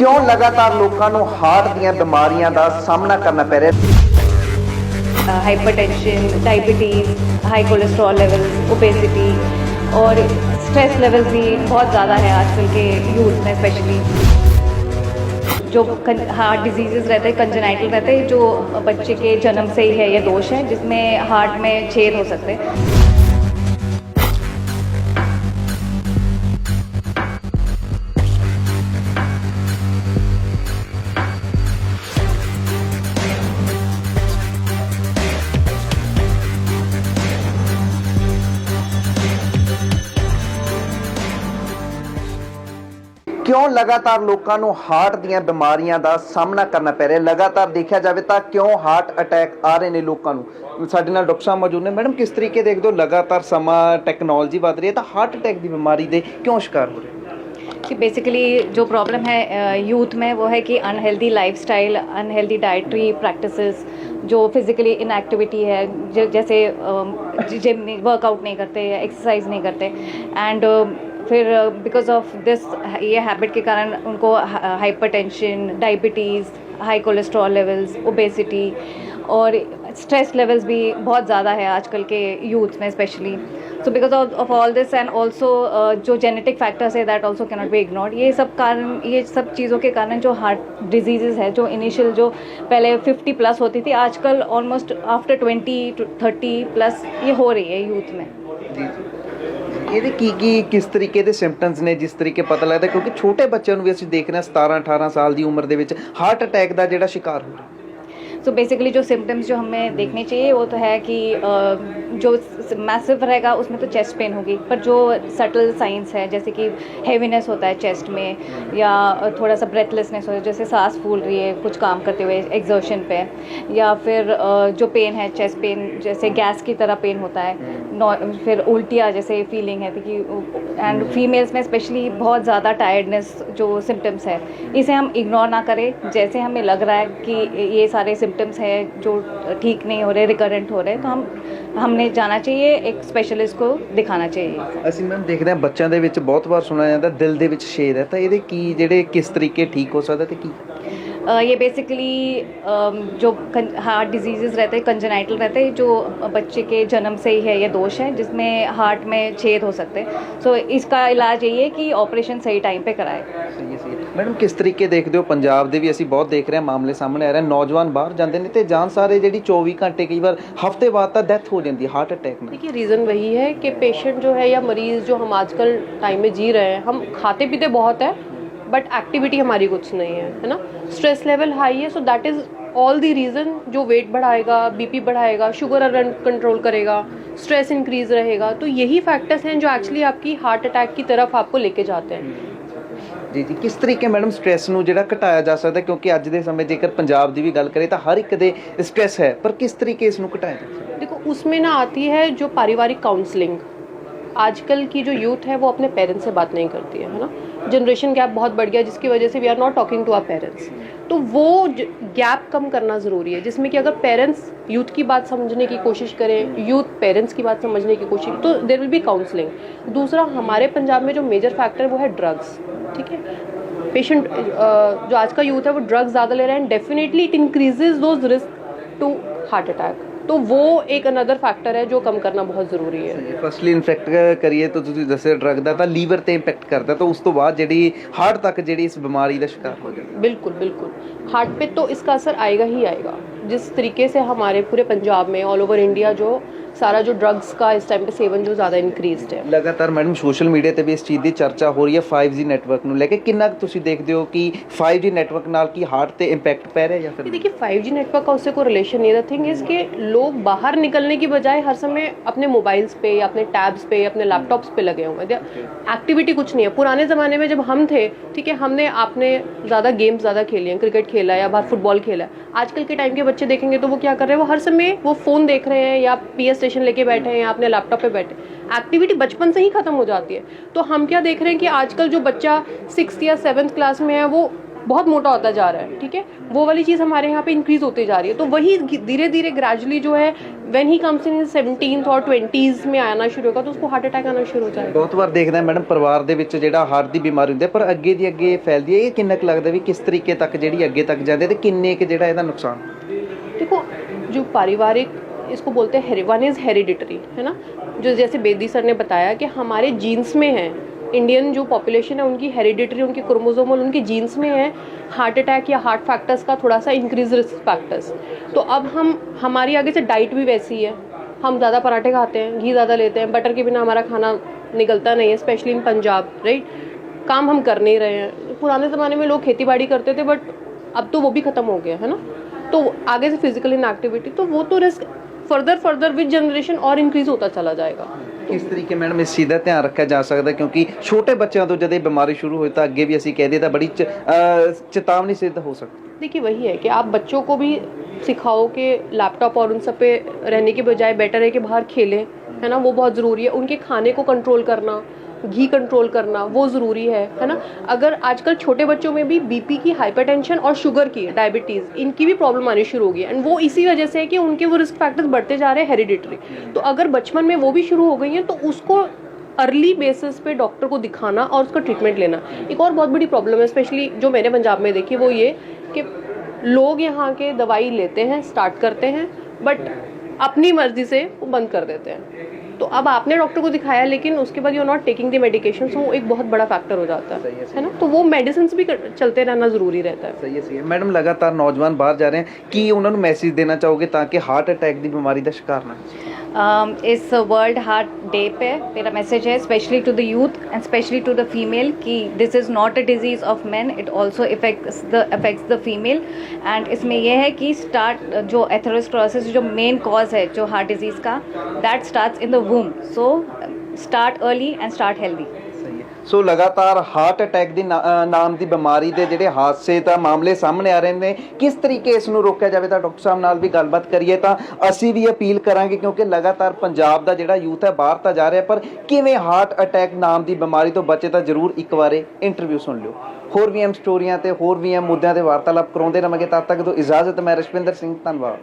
क्यों लगातार लोगों को हार्ट ਦੀਆਂ ਬਿਮਾਰੀਆਂ ਦਾ ਸਾਹਮਣਾ करना पै रहा hypertension, diabetes, high cholesterol levels, obesity और स्ट्रेस लेवल्स भी बहुत ज़्यादा है आजकल के यूथ में स्पेशली। जो हार्ट डिजीज़ रहते हैं, कंजेनाइटल रहते हैं, जो बच्चे के जन्म से ही है ये दोष है जिसमें हार्ट में छेद हो सकते हैं। क्यों लगातार लोगों को हार्ट ਦੀਆਂ ਬਿਮਾਰੀਆਂ ਦਾ ਸਾਹਮਣਾ ਕਰਨਾ ਪੈ ਰਿਹਾ लगातार देखा जाए तो क्यों हार्ट अटैक आ रहे हैं लोगों को। ਸਾਡੇ ਨਾਲ डॉक्टर साहब मौजूद ने। मैडम किस तरीके देखते हो लगातार समा टैक्नोलॉजी बढ़ रही है तो हार्ट अटैक की बीमारी के क्यों शिकार हो रहे हैं? कि बेसिकली जो प्रॉब्लम है यूथ में वो है कि unhealthy lifestyle, unhealthy dietary practices, जो फिज़िकली इनएक्टिविटी है, जैसे जिम वर्कआउट नहीं करते, एक्सरसाइज नहीं करते, एंड फिर बिकॉज ऑफ दिस ये हैबिट के कारण उनको hypertension, diabetes, high cholesterol levels, obesity और स्ट्रेस लेवल्स भी बहुत ज़्यादा है आजकल के यूथ में specially. So because of all this and also जो जेनेटिक फैक्टर्स है that also cannot be ignored. ये सब चीज़ों के कारण जो हार्ट डिजीज़ है, जो इनिशियल जो पहले 50 प्लस होती थी, आजकल ऑलमोस्ट आफ्टर 20 to 30 प्लस ये हो रही है यूथ में। ਇਹਦੇ ਕੀ ਕਿਸ ਤਰੀਕੇ ਦੇ ਸਿੰਪਟਮਸ ਨੇ ਜਿਸ ਤਰੀਕੇ ਪਤਾ ਲੱਗਦਾ ਕਿਉਂਕਿ ਛੋਟੇ ਬੱਚਿਆਂ ਨੂੰ ਵੀ ਅਸੀਂ ਦੇਖ ਰਹੇ ਹਾਂ 17-18 ਸਾਲ ਦੀ ਉਮਰ ਦੇ ਵਿੱਚ ਹਾਰਟ ਅਟੈਕ ਦਾ ਜਿਹੜਾ ਸ਼ਿਕਾਰ ਹੋ ਰਿਹਾ। सो बेसिकली जो सिम्टम्स जो हमें देखने चाहिए वो तो है कि जो मैसिव रहेगा उसमें तो चेस्ट पेन होगी, पर जो सटल साइंस है जैसे कि हेवीनेस होता है चेस्ट में, या थोड़ा सा ब्रेथलेसनेस हो, जैसे सांस फूल रही है कुछ काम करते हुए एक्सर्शन पे, या फिर जो पेन है चेस्ट पेन जैसे गैस की तरह पेन होता है, फिर उल्टियाँ जैसे फीलिंग है कि, एंड फीमेल्स में स्पेशली बहुत ज़्यादा टायर्डनेस जो सिम्टम्स है, इसे हम इग्नोर ना करें। जैसे हमें लग रहा है कि ये सारे सिम्टम्स है जो ठीक नहीं हो रहे, रिकरेंट हो रहे, तो हमने जाना चाहिए, एक स्पेशलिस्ट को दिखाना चाहिए। ਅਸੀਂ ਮੈਮ ਦੇਖਦੇ ਹਾਂ ਬੱਚਿਆਂ ਦੇ ਵਿੱਚ ਬਹੁਤ ਵਾਰ ਸੁਣਿਆ ਜਾਂਦਾ ਦਿਲ ਦੇ ਵਿੱਚ ਛੇਦ ਹੈ, ਤਾਂ ਇਹਦੇ ਕੀ ਜਿਹੜੇ ਕਿਸ ਤਰੀਕੇ ਠੀਕ ਹੋ ਸਕਦਾ ਤੇ ਕੀ? ये बेसिकली जो हार्ट डिजीज़ रहते हैं, कंजेनाइटल रहते हैं, जो बच्चे के जन्म से ही है ये दोष है जिसमें हार्ट में छेद हो सकते हैं। सो इसका इलाज यही है कि ऑपरेशन सही टाइम पे कराए। सही है मैडम, किस तरीके देखते हो पंजाब ਦੇ ਵੀ ਅਸੀਂ ਬਹੁਤ ਦੇਖ ਰਹੇ ਹਾਂ मामले सामने आ रहे हैं, नौजवान बाहर जाते हैं तो जान सारे जी 24 घंटे कई बार हफ्ते बाद तो डेथ हो जाती है हार्ट अटैक में। देखिए रीज़न वही है कि पेशेंट जो है या मरीज़ जो हम आजकल टाइम में जी रहे हैं, हम खाते पीते बहुत है बट एक्टिविटी हमारी कुछ नहीं है ना, स्ट्रेस लेवल हाई है। So that is all the reason जो वेट बढ़ाएगा, बीपी बढ़ाएगा, शुगर कंट्रोल करेगा, स्ट्रेस इंक्रीज रहेगा। तो यही फैक्टर्स हैं जो एक्चुअली आपकी हार्ट अटैक की तरफ आपको लेके जाते हैं। जी जी, किस तरीके मैडम स्ट्रेस ਨੂੰ ਜਿਹੜਾ ਘਟਾਇਆ ਜਾ ਸਕਦਾ ਕਿਉਂਕਿ ਅੱਜ ਦੇ ਸਮੇਂ ਜੇਕਰ ਪੰਜਾਬ ਦੀ ਵੀ ਗੱਲ ਕਰੇ ਤਾਂ हर एक ਦੇ स्ट्रेस है, पर किस तरीके इसਨੂੰ घटाया जा सकता? देखो उसमें ना आती है जो पारिवारिक काउंसलिंग। आजकल की जो यूथ है वो अपने पेरेंट्स से बात नहीं करती है ना, जनरेशन गैप बहुत बढ़ गया जिसकी वजह से we are not talking to our parents. तो वो गैप कम करना ज़रूरी है, जिसमें कि अगर पेरेंट्स यूथ की बात समझने की कोशिश करें, यूथ पेरेंट्स की बात समझने की कोशिश, तो देयर विल बी काउंसलिंग। दूसरा हमारे पंजाब में जो मेजर फैक्टर वो है ड्रग्स। ठीक है, पेशेंट जो आज का यूथ है वो ड्रग्स ज़्यादा ले रहे हैं, definitely it increases those risk to heart attack. तो वो एक अनदर फैक्टर है जो कम करना बहुत ज़रूरी है। फर्स्टली इन्फेक्ट करिए तो ਤੁਸੀਂ ਦੱਸਿਆ ਡਰਗ ਦਾ ਤਾਂ ਲੀਵਰ ਤੇ ਇੰਪੈਕਟ ਕਰਦਾ, ਤਾਂ ਉਸ ਤੋਂ ਬਾਅਦ ਜਿਹੜੀ हार्ट तक ਜਿਹੜੀ इस बीमारी का शिकार हो जाता है। बिल्कुल बिल्कुल, हार्ट पे तो इसका असर आएगा ही आएगा। जिस तरीके से हमारे पूरे पंजाब में ऑल ओवर इंडिया जो सारा जो ड्रग्स का इस टाइम पे सेवन जो ज़्यादा इंक्रीज्ड है। लगातार मैडम सोशल मीडिया ਤੇ ਵੀ ਇਸ ਚੀਜ਼ ਦੀ ਚਰਚਾ ਹੋ ਰਹੀ ਹੈ 5G ਨੈਟਵਰਕ ਨੂੰ ਲੈ ਕੇ, ਕਿੰਨਾ ਕੁ ਤੁਸੀਂ ਦੇਖਦੇ ਹੋ ਕਿ 5G ਨੈਟਵਰਕ ਨਾਲ ਕੀ ਹਾर्ट ਤੇ ਇੰਪੈਕਟ ਪੈ ਰਿਹਾ ਜਾਂ ਫਿਰ? देखिए 5G नेटवर्क का उससे कोई रिलेशन नहीं है। द थिंग इज़ कि लोग बाहर निकलने की बजाय हर समय अपने मोबाइल्स पे या अपने टैब्स पे अपने लैपटॉप्स पे लगे हुए हैं, एक्टिविटी कुछ नहीं है। पुराने ज़माने में जब हम थे, ठीक है, हमने आपने ज़्यादा गेम्स ज़्यादा खेले हैं, क्रिकेट खेला या बाहर फुटबॉल खेला। आजकल के टाइम के बच्चे देखेंगे तो वो क्या कर रहे हैं, वो हर समय वो फ़ोन देख रहे हैं या PS स्टेशन लेके बैठे हैं या अपने लैपटॉप पे बैठे। एक्टिविटी बचपन से ही ख़त्म हो जाती है। तो हम क्या देख रहे हैं कि आजकल जो बच्चा 6th या 7th क्लास में है वो बहुत मोटा होता जा रहा है, ठीक है, वो वाली चीज़ हमारे यहाँ पे इंक्रीज होती जा रही है। तो वही धीरे धीरे ग्रेजुअली जो है when he comes in 17th और 20s में आना शुरू होगा तो उसको हार्ट अटैक आना शुरू हो जाएगा। ਬਹੁਤ ਵਾਰ ਦੇਖਦੇ ਹਾਂ ਮੈਡਮ ਪਰਿਵਾਰ ਦੇ ਵਿੱਚ ਜਿਹੜਾ ਹਾਰਟ ਦੀ ਬਿਮਾਰੀ ਹੁੰਦੀ ਹੈ ਪਰ ਅੱਗੇ ਦੀ ਅੱਗੇ ਫੈਲਦੀ ਹੈ, ਇਹ ਕਿੰਨਾ ਕੁ ਲੱਗਦਾ ਵੀ ਕਿਸ ਤਰੀਕੇ ਤੱਕ ਜਿਹੜੀ ਅੱਗੇ ਤੱਕ ਜਾਂਦੀ ਹੈ ਤੇ ਕਿੰਨੇ ਕੁ ਜਿਹੜਾ ਇਹਦਾ ਨੁਕਸਾਨ? देखो जो पारिवारिक इसको बोलते हैं वन इज़ हेरिडिटरी, है ना, जो जैसे बेदी सर ने बताया कि हमारे जीन्स में है, इंडियन जो पॉपुलेशन है उनकी हेरिडिटरी, उनकी क्रोमोसोमल उनके जीन्स में है हार्ट अटैक या हार्ट फैक्टर्स का थोड़ा सा इंक्रीज रिस्क फैक्टर्स। तो अब हमारी आगे से डाइट भी वैसी है, हम ज़्यादा पराठे खाते हैं, घी ज़्यादा लेते हैं, बटर के बिना हमारा खाना निकलता नहीं है, स्पेशली इन पंजाब, राइट। काम हम कर नहीं रहे हैं। पुराने ज़माने में लोग खेती बाड़ी करते थे बट अब तो वो भी ख़त्म हो गया है ना, तो आगे से फिजिकल इनएक्टिविटी, तो वो तो रिस्क फर्दर विद जनरेशन और इंक्रीज होता चला जाएगा। ਕਿਸ ਤਰੀਕੇ ਮੈਡਮ ਇਸ ਚੀਜ਼ ਦਾ ਧਿਆਨ ਰੱਖਿਆ ਜਾ ਸਕਦਾ, ਕਿਉਂਕਿ ਛੋਟੇ ਬੱਚਿਆਂ ਤੋਂ ਜਦੋਂ ਇਹ ਬਿਮਾਰੀ ਸ਼ੁਰੂ ਹੋਈ ਤਾਂ ਅੱਗੇ ਵੀ ਅਸੀਂ ਕਹਦੇ ਤਾਂ ਬੜੀ ਚੇਤਾਵਨੀ सिद्ध हो सकती? देखिए वही है कि आप बच्चों को भी सिखाओ कि लैपटॉप और उन सब पे रहने के बजाय बेटर है कि बाहर खेलें, है ना, वो बहुत ज़रूरी है। उनके खाने को कंट्रोल करना, घी कंट्रोल करना वो ज़रूरी है ना। अगर आजकल छोटे बच्चों में भी बीपी की, हाइपरटेंशन और शुगर की, डायबिटीज़, इनकी भी प्रॉब्लम आनी शुरू हो गई है एंड वो इसी वजह से है कि उनके वो रिस्क फैक्टर्स बढ़ते जा रहे हैं हेरिडिटरी। तो अगर बचपन में वो भी शुरू हो गई हैं तो उसको अर्ली बेसिस पे डॉक्टर को दिखाना और उसका ट्रीटमेंट लेना। एक और बहुत बड़ी प्रॉब्लम है स्पेशली जो मैंने पंजाब में देखी, वो ये कि लोग यहाँ के दवाई लेते हैं, स्टार्ट करते हैं बट अपनी मर्जी से वो बंद कर देते हैं। तो अब आपने डॉक्टर को दिखाया लेकिन उसके बाद you are not taking the medication, वो एक बहुत बड़ा फैक्टर हो जाता है ना। तो वो मेडिसिन भी चलते रहना ज़रूरी रहता है। सही है मैडम, लगातार नौजवान बाहर जा रहे हैं, कि उन्होंने मैसेज देना चाहोगे ताकि हार्ट अटैक की बीमारी का शिकार ना? इस वर्ल्ड हार्ट डे पे मेरा मैसेज है specially to the youth and specially to the female कि this is not a disease of man, it also affects the female. And इसमें यह है कि स्टार्ट जो एथेरोस्क्लेरोसिस जो मेन कॉज है जो हार्ट डिजीज़ का, that starts in the womb, so start early and start healthy. So ਲਗਾਤਾਰ ਹਾਰਟ ਅਟੈਕ ਦੀ ਨਾਮ ਦੀ ਬਿਮਾਰੀ ਦੇ ਜਿਹੜੇ ਹਾਦਸੇ ਤਾਂ ਮਾਮਲੇ ਸਾਹਮਣੇ ਆ ਰਹੇ ਨੇ, ਕਿਸ ਤਰੀਕੇ ਇਸ ਨੂੰ ਰੋਕਿਆ ਜਾਵੇ ਤਾਂ ਡਾਕਟਰ ਸਾਹਿਬ ਨਾਲ ਵੀ ਗੱਲਬਾਤ ਕਰੀਏ ਤਾਂ ਅਸੀਂ ਵੀ ਅਪੀਲ ਕਰਾਂਗੇ, ਕਿਉਂਕਿ ਲਗਾਤਾਰ ਪੰਜਾਬ ਦਾ ਜਿਹੜਾ ਯੂਥ ਹੈ ਬਾਹਰ ਤਾਂ ਜਾ ਰਿਹਾ ਪਰ ਕਿਵੇਂ ਹਾਰਟ ਅਟੈਕ ਨਾਮ ਦੀ ਬਿਮਾਰੀ ਤੋਂ ਬਚੇ ਤਾਂ ਜ਼ਰੂਰ ਇੱਕ ਵਾਰੇ ਇੰਟਰਵਿਊ ਸੁਣ ਲਿਓ। ਹੋਰ ਵੀ ਐਮ ਸਟੋਰੀਆਂ ਤੇ ਹੋਰ ਵੀ ਐਮ ਮੁੱਦਿਆਂ ਤੇ ਵਾਰਤਾਲਾਪ ਕਰਾਉਂਦੇ ਰਹਾਂਗੇ, ਤਦ ਤੱਕ ਤੋਂ ਇਜਾਜ਼ਤ, ਮੈਂ ਰਸ਼ਵਿੰਦਰ ਸਿੰਘ, ਧੰਨਵਾਦ।